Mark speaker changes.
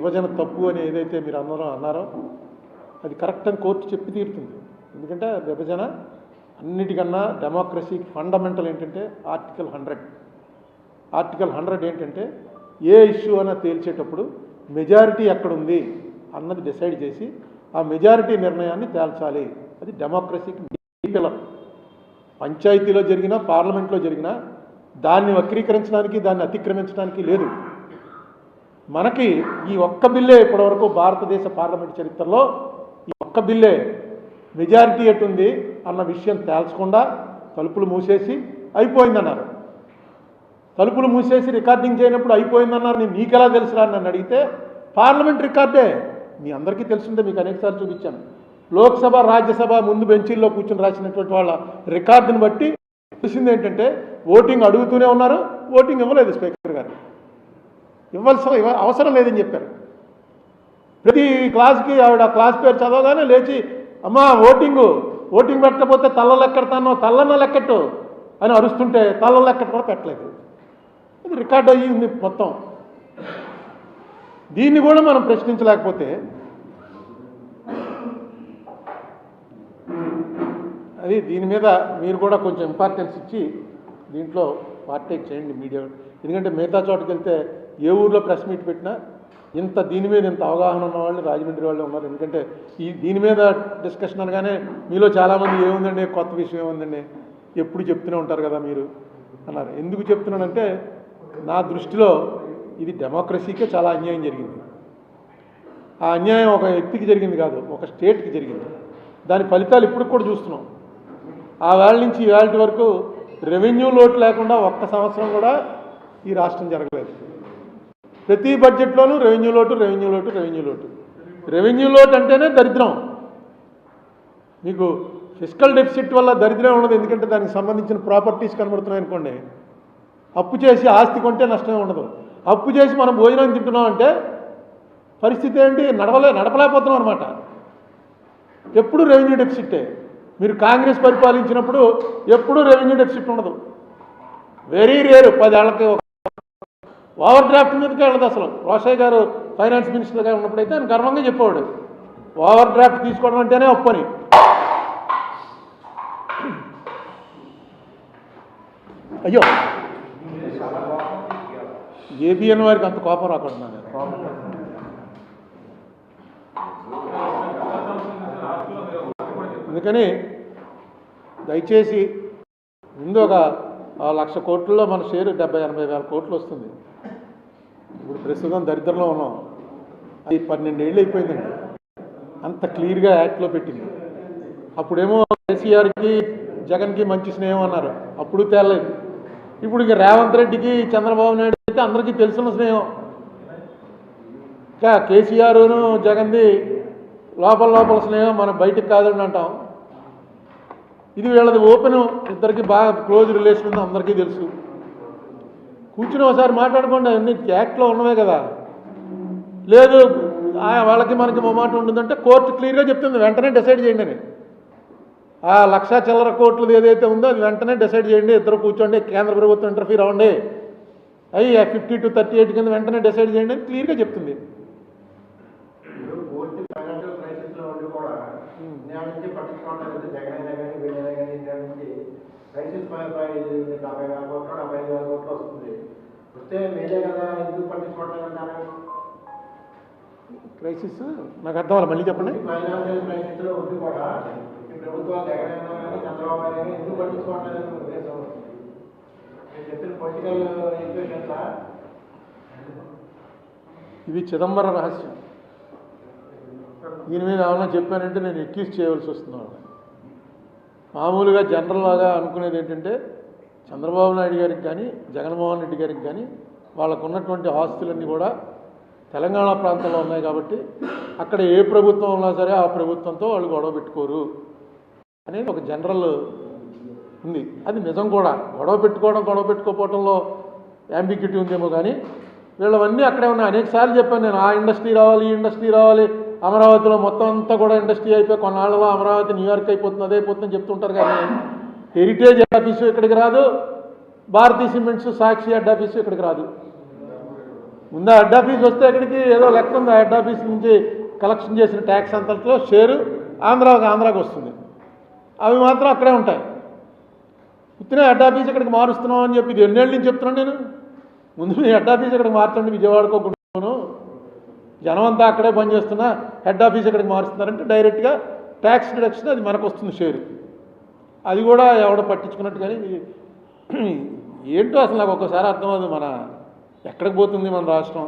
Speaker 1: విభజన తప్పు అని ఏదైతే మీరు అందరూ అన్నారో అది కరెక్ట్ అని కోర్టు చెప్పి తీరుతుంది. ఎందుకంటే విభజన అన్నిటికన్నా డెమోక్రసీకి ఫండమెంటల్ ఏంటంటే ఆర్టికల్ 100 ఏంటంటే ఏ ఇష్యూ అన్నా తేల్చేటప్పుడు మెజారిటీ ఎక్కడుంది అన్నది డిసైడ్ చేసి ఆ మెజారిటీ నిర్ణయాన్ని తేల్చాలి. అది డెమోక్రసీకి పిల్లర్. పంచాయతీలో జరిగినా పార్లమెంట్లో జరిగినా దాన్ని వక్రీకరించడానికి దాన్ని అతిక్రమించడానికి లేదు. మనకి ఈ ఒక్క బిల్లే ఇప్పటివరకు భారతదేశ పార్లమెంట్ చరిత్రలో ఈ ఒక్క బిల్లే మెజారిటీ ఎటుంది అన్న విషయం తేల్చకుండా తలుపులు మూసేసి అయిపోయిందన్నారు. తలుపులు మూసేసి రికార్డింగ్ చేయనప్పుడు అయిపోయిందన్నారు. నేను నీకెలా తెలుసురా నన్ను అడిగితే పార్లమెంట్ రికార్డే మీ అందరికీ తెలుసుంటే మీకు అనేకసార్లు చూపించాను. లోక్సభ రాజ్యసభ ముందు బెంచీల్లో కూర్చొని రాసినటువంటి వాళ్ళ రికార్డుని బట్టి తెలిసింది ఏంటంటే ఓటింగ్ అడుగుతూనే ఉన్నారు, ఓటింగ్ ఇవ్వలేదు. స్పీకర్ గారు ఇవ్వాల్సిన అవసరం లేదని చెప్పారు. ప్రతి క్లాస్కి ఆవిడ క్లాస్ పేరు చదవగానే లేచి అమ్మా ఓటింగ్ పెట్టకపోతే తల్ల లెక్కెడతాను, తల్లన్న లెక్కట్టు అని అరుస్తుంటే తల్ల లెక్కట్టు కూడా పెట్టలేదు. ఇది రికార్డ్ అయ్యింది మొత్తం. దీన్ని కూడా మనం ప్రశ్నించలేకపోతే అది దీని మీద మీరు కూడా కొంచెం ఇంపార్టెన్స్ ఇచ్చి దీంట్లో పార్టేక్ చేయండి మీడియా. ఎందుకంటే మిగతా చోటుకి వెళ్తే ఏ ఊర్లో ప్రెస్ మీట్ పెట్టినా దీని మీద ఇంత అవగాహన ఉన్న వాళ్ళు రాజమండ్రి వాళ్ళు ఉన్నారు. ఎందుకంటే దీని మీద డిస్కషన్ అనగానే మీలో చాలామంది ఏముందండి కొత్త విషయం ఏముందండి ఎప్పుడు చెప్తూనే ఉంటారు కదా మీరు అన్నారు. ఎందుకు చెప్తున్నానంటే నా దృష్టిలో ఇది డెమోక్రసీకే చాలా అన్యాయం జరిగింది. ఆ అన్యాయం ఒక వ్యక్తికి జరిగింది కాదు, ఒక స్టేట్కి జరిగింది. దాని ఫలితాలు ఇప్పుడు కూడా చూస్తున్నాం. ఆ వేళ నుంచి ఈ వేళ వరకు రెవెన్యూ లోటు లేకుండా ఒక్క సంవత్సరం కూడా ఈ రాష్ట్రం జరగలేదు. ప్రతి బడ్జెట్లోనూ రెవెన్యూ లోటు అంటేనే దరిద్రం. మీకు ఫిస్కల్ డెఫిసిట్ వల్ల దరిద్రం ఉండదు. ఎందుకంటే దానికి సంబంధించిన ప్రాపర్టీస్ కనబడుతున్నాయి అనుకోండి. అప్పు చేసి ఆస్తి కొంటే నష్టమే ఉండదు. అప్పు చేసి మనం భోజనం తింటున్నాం అంటే పరిస్థితి ఏంటి? నడపలేకపోతున్నాం అనమాట. ఎప్పుడు రెవెన్యూ డెఫిసిట్టే. మీరు కాంగ్రెస్ పరిపాలించినప్పుడు ఎప్పుడూ రెవెన్యూ డెఫిసిట్ ఉండదు. వెరీ రేరు. 10 ఏళ్లకి ఓవర్ డ్రాఫ్ట్ మీదకే వెళ్ళదు అసలు. రోషయ్య గారు ఫైనాన్స్ మినిస్టర్గా ఉన్నప్పుడైతే ఆయన గర్వంగా చెప్పేవాడు ఓవర్ డ్రాఫ్ట్ తీసుకోవడం అంటేనే ఒప్పని. అయ్యో ఏబిఎన్ వారికి అంత కోపం రాకూడదు. అందుకని దయచేసి ముందు ఒక 1,00,000 కోట్లలో మన షేరు 70-80 వేల కోట్లు వస్తుంది. ఇప్పుడు ప్రస్తుతం దరిద్రంలో ఉన్నాం. అది 12 ఏళ్ళు అయిపోయిందండి. అంత క్లియర్గా యాక్ట్లో పెట్టింది. అప్పుడేమో కేసీఆర్కి జగన్కి మంచి స్నేహం అన్నారు, అప్పుడు తేలలేదు. ఇప్పుడు ఇక రేవంత్ రెడ్డికి చంద్రబాబు నాయుడు అయితే అందరికీ తెలుసున్న స్నేహం. ఇంకా కేసీఆర్ను జగన్ది లోపల స్నేహం, మనం బయటికి కాదని అంటాం. ఇది వీళ్ళది ఓపెన్. ఇద్దరికి బాగా క్లోజ్ రిలేషన్ ఉందో అందరికీ తెలుసు. కూర్చుని ఒకసారి మాట్లాడుకోండి. అన్ని యాక్ట్లో ఉన్నవే కదా. లేదు వాళ్ళకి మనకి మాట ఉంటుందంటే కోర్టు క్లియర్గా చెప్తుంది, వెంటనే డిసైడ్ చేయండి అని. ఆ 1,00,000 చిల్లర కోట్లు ఏదైతే ఉందో అది వెంటనే డిసైడ్ చేయండి. ఇద్దరు కూర్చోండి, కేంద్ర ప్రభుత్వం ఇంటర్ఫీర్ అవ్వండి, 50 to 38 కింద వెంటనే డిసైడ్ చేయండి అని క్లియర్గా చెప్తుంది. క్రైసిస్ నాకు అర్థం అవ్వాలి, మళ్ళీ చెప్పండి. ఇది చిదంబరం రహస్యం. దీని మీద ఏమన్నా చెప్పానంటే నేను ఎక్యూజ్ చేయవలసి వస్తున్నాను. మామూలుగా జనరల్ లాగా అనుకునేది ఏంటంటే చంద్రబాబు నాయుడు గారికి కానీ జగన్మోహన్ రెడ్డి గారికి కానీ వాళ్ళకు ఉన్నటువంటి ఆస్తులన్నీ కూడా తెలంగాణ ప్రాంతంలో ఉన్నాయి కాబట్టి అక్కడ ఏ ప్రభుత్వం ఉన్నా సరే ఆ ప్రభుత్వంతో వాళ్ళు గొడవ పెట్టుకోరు అనేది ఒక జనరల్ ఉంది. అది నిజం కూడా. గొడవ పెట్టుకోపోవడంలో యాంబిగ్యూటీ ఉందేమో కానీ వీళ్ళవన్నీ అక్కడే ఉన్నాయి. అనేకసార్లు చెప్పాను నేను, ఆ ఇండస్ట్రీ రావాలి, ఈ ఇండస్ట్రీ రావాలి, అమరావతిలో మొత్తం అంతా కూడా ఇండస్ట్రీ అయిపోయి కొన్నాళ్ళలో అమరావతి న్యూయార్క్ అయిపోతుంది, అదే అయిపోతుందని చెప్తుంటారు. కానీ హెరిటేజ్ హెడ్ ఆఫీసు ఇక్కడికి రాదు, భారతీయ సిమెంట్స్ సాక్షి హెడ్ ఆఫీసు ఇక్కడికి రాదు. ముందు హెడ్ ఆఫీస్ వస్తే ఇక్కడికి ఏదో లెక్క ఉంది, హెడ్ ఆఫీస్ నుంచి కలెక్షన్ చేసిన ట్యాక్స్ అంతట్లో షేరు ఆంధ్రాకి వస్తుంది. అవి మాత్రం అక్కడే ఉంటాయి. ఇతనే హెడ్ ఆఫీస్ ఇక్కడికి మారుస్తున్నాం అని చెప్పి ఇది ఎన్నేళ్ళ నుంచి చెప్తున్నాను నేను. ముందు మీ హెడ్ ఆఫీస్ ఇక్కడికి మార్చండి, విజయవాడకోను జనం అంతా అక్కడే పనిచేస్తున్నా హెడ్ ఆఫీస్ ఇక్కడికి మారుస్తున్నారంటే డైరెక్ట్గా ట్యాక్స్ డిడక్షన్ అది మనకు వస్తుంది షేరు. అది కూడా ఎవడో పట్టించుకున్నట్టు. కానీ ఏంటో అసలు నాకు ఒక్కసారి అర్థమవుతుంది, మన ఎక్కడికి పోతుంది మన రాష్ట్రం.